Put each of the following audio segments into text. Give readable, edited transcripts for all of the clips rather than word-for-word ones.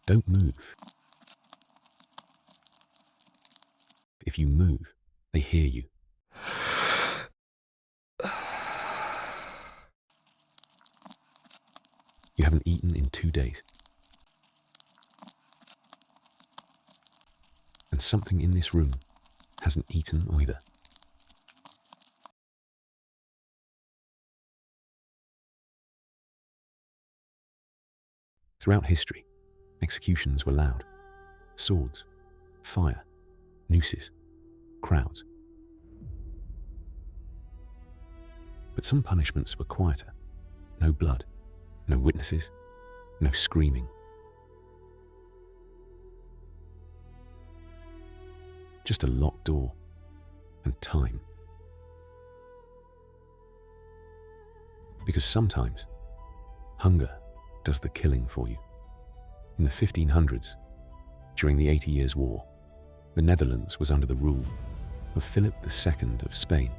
Don't move. If you move, they hear you. You haven't eaten in 2 days. And something in this room hasn't eaten either. Throughout history, executions were loud. Swords, fire, nooses, crowds. But some punishments were quieter. No blood, no witnesses, no screaming. Just a locked door and time. Because sometimes hunger does the killing for you. In the 1500s, during the 80 Years' War, the Netherlands was under the rule of Philip II of Spain.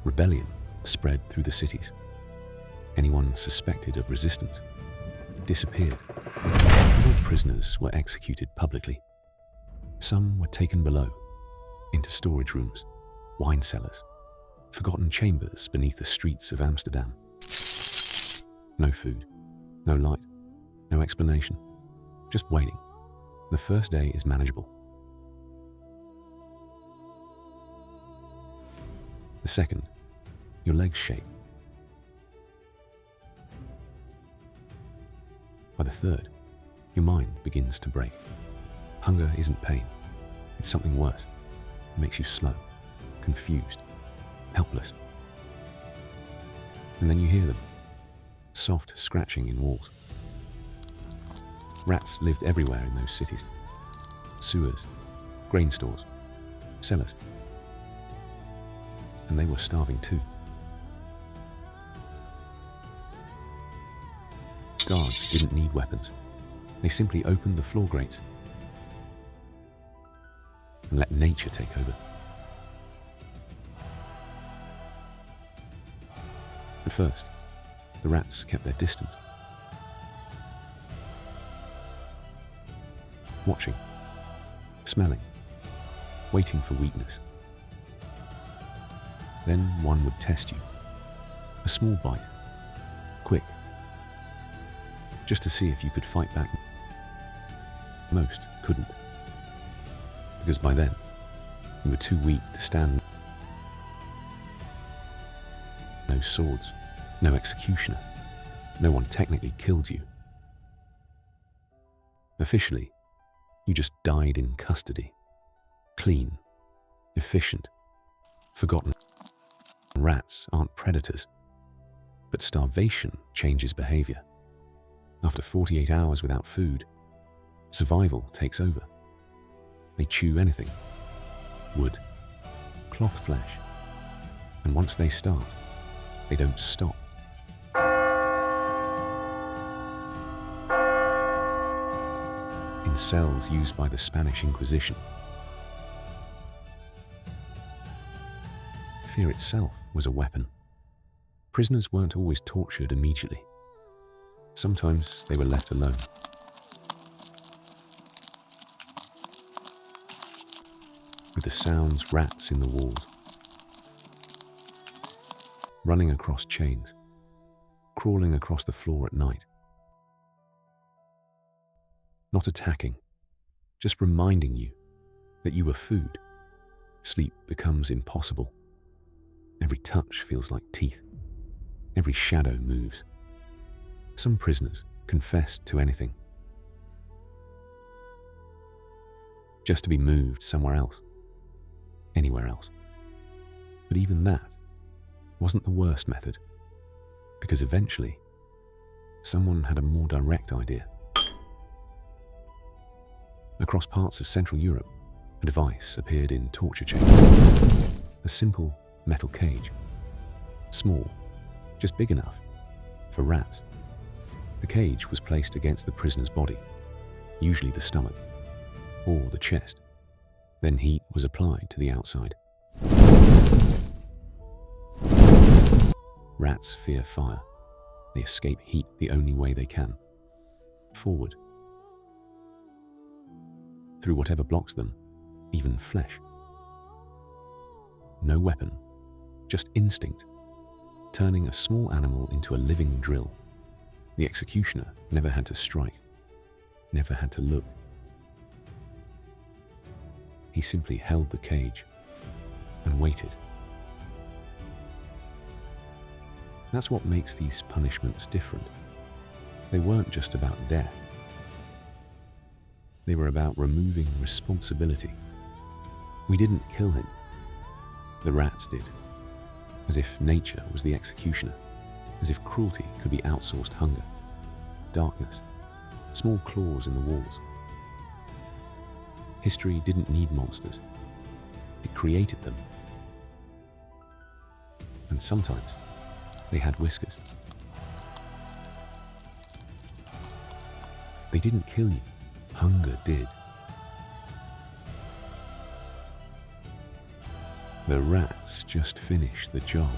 Rebellion spread through the cities. Anyone suspected of resistance disappeared. All prisoners were executed publicly. Some were taken below, into storage rooms, wine cellars, forgotten chambers beneath the streets of Amsterdam. No food, no light, no explanation, just waiting. The first day is manageable. The second, your legs shake. By the third, your mind begins to break. Hunger isn't pain, it's something worse. It makes you slow, confused, helpless. And then you hear them, soft scratching in walls. Rats lived everywhere in those cities. Sewers, grain stores, cellars. And they were starving too. Guards didn't need weapons. They simply opened the floor grates and let nature take over. At first, the rats kept their distance, watching, smelling, waiting for weakness. Then one would test you. A small bite, quick, just to see if you could fight back. Most couldn't, because by then, you were too weak to stand. No swords, no executioner, no one technically killed you. Officially, you just died in custody, clean, efficient, forgotten. Rats aren't predators, but starvation changes behavior. After 48 hours without food, survival takes over. They chew anything, wood, cloth flesh, and once they start, they don't stop. In cells used by the Spanish Inquisition, fear itself was a weapon. Prisoners weren't always tortured immediately. Sometimes they were left alone. With the sounds rats in the walls, running across chains, crawling across the floor at night. Not attacking, just reminding you that you were food. Sleep becomes impossible. Every touch feels like teeth. Every shadow moves. Some prisoners confessed to anything, just to be moved somewhere else, anywhere else. But even that wasn't the worst method, because eventually, someone had a more direct idea. Across parts of Central Europe, a device appeared in torture chambers. A simple metal cage, small, just big enough for rats. The cage was placed against the prisoner's body, usually the stomach or the chest. Then heat was applied to the outside. Rats fear fire. They escape heat the only way they can. forward. Through whatever blocks them, even flesh. No weapon, just instinct, turning a small animal into a living drill. The executioner never had to strike, never had to look. He simply held the cage and waited. That's what makes these punishments different. They weren't just about death. They were about removing responsibility. We didn't kill him. The rats did, as if nature was the executioner, as if cruelty could be outsourced hunger, darkness, small claws in the walls. History didn't need monsters. It created them. And sometimes they had whiskers. They didn't kill you. Hunger did. The rats just finished the job.